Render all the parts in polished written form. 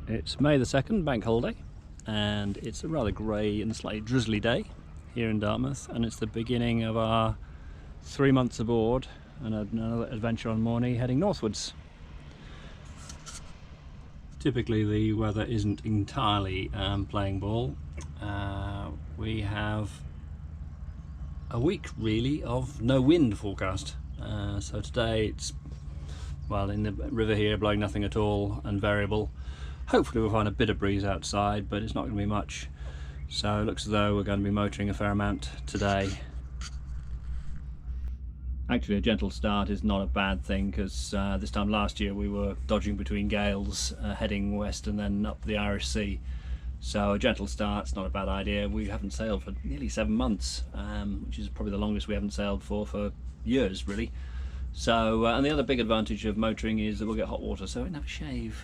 It's May the 2nd, bank holiday, and it's a rather grey and slightly drizzly day here in Dartmouth, and it's the beginning of our 3 months aboard and another adventure on Maunie heading northwards. Typically the weather isn't entirely playing ball. We have a week really of no wind forecast, so today it's, well, in the river here, blowing nothing at all and variable. Hopefully we'll find a bit of breeze outside, but it's not going to be much, so it looks as though we're going to be motoring a fair amount today. Actually, a gentle start is not a bad thing, because this time last year we were dodging between gales, heading west and then up the Irish Sea. So a gentle start's not a bad idea. We haven't sailed for nearly 7 months, which is probably the longest we haven't sailed for years really. So and the other big advantage of motoring is that we'll get hot water, so we can have a shave.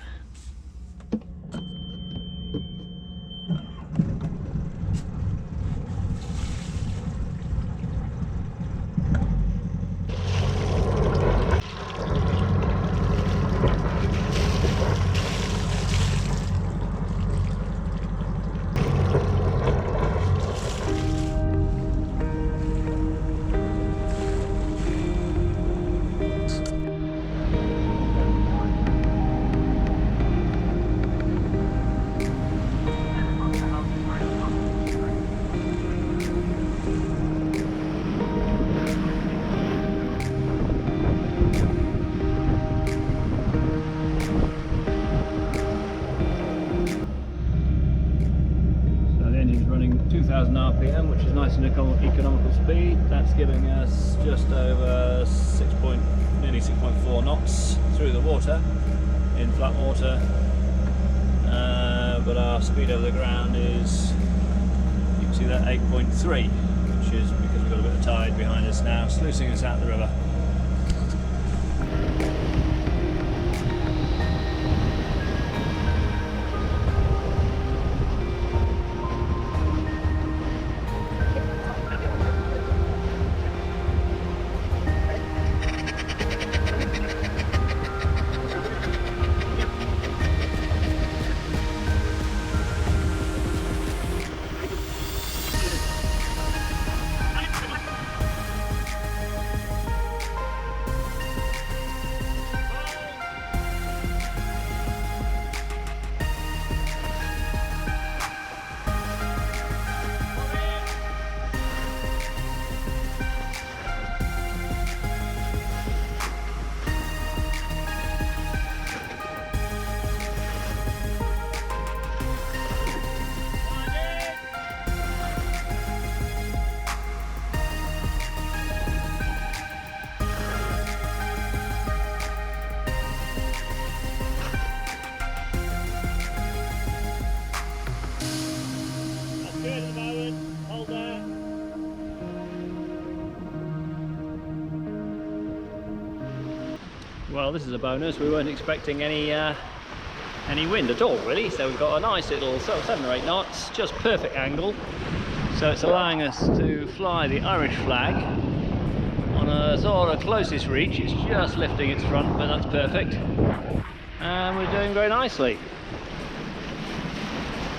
Running 2000 RPM, which is nice and economical speed. That's giving us just over nearly 6.4 knots through the water, in flat water, but our speed over the ground is, you can see that, 8.3, which is because we've got a bit of tide behind us now, sluicing us out the river. Well, this is a bonus. We weren't expecting any wind at all really, so we've got a nice little sort of 7 or 8 knots, just perfect angle, so it's allowing us to fly the Irish flag on a sort of closest reach. It's just lifting its front, but that's perfect, and we're doing very nicely,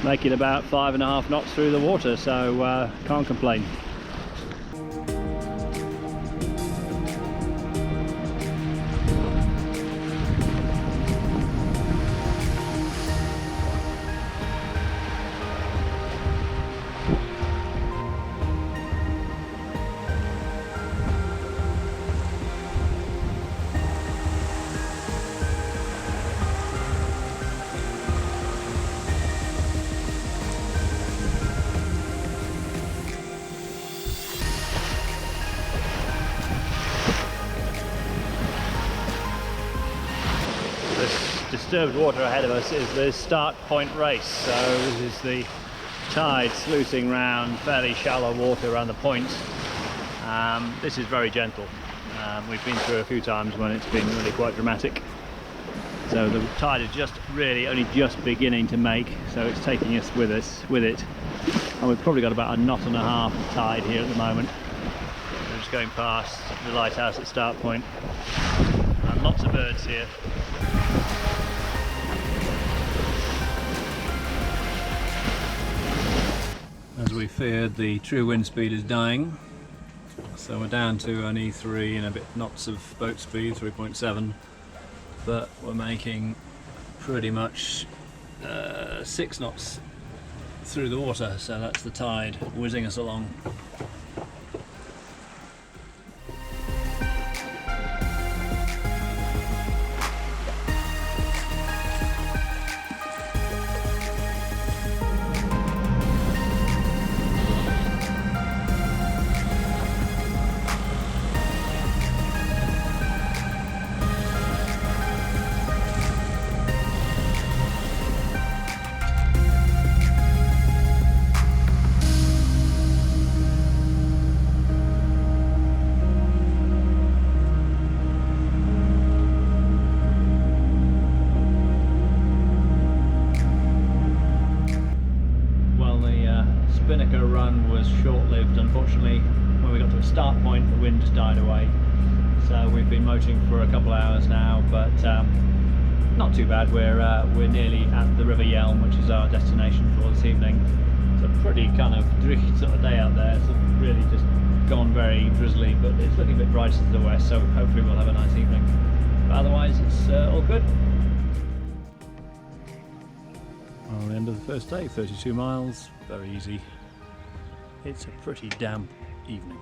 making about 5.5 knots through the water, so can't complain. Disturbed water ahead of us is the start point race, so this is the tide sluicing round fairly shallow water around the point. This is very gentle. We've been through a few times when it's been really quite dramatic, so the tide is just really only just beginning to make, so it's taking us with it, and we've probably got about 1.5 knots of tide here at the moment. We're just going past the lighthouse at start point, and lots of birds here. we feared, the true wind speed is dying. So we're down to an E3 and a bit knots of boat speed, 3.7, but we're making pretty much 6 knots through the water, so that's the tide whizzing us along. Spinnaker run was short-lived, unfortunately. When we got to a start point, the wind just died away, so we've been motoring for a couple of hours now, but not too bad. We're nearly at the River Yealm, which is our destination for this evening. It's a pretty kind of dreary sort of day out there. It's really just gone very drizzly, but it's looking a bit brighter to the west, so hopefully we'll have a nice evening. But otherwise, it's all good. Well, the end of the first day, 32 miles, very easy. It's a pretty damp evening.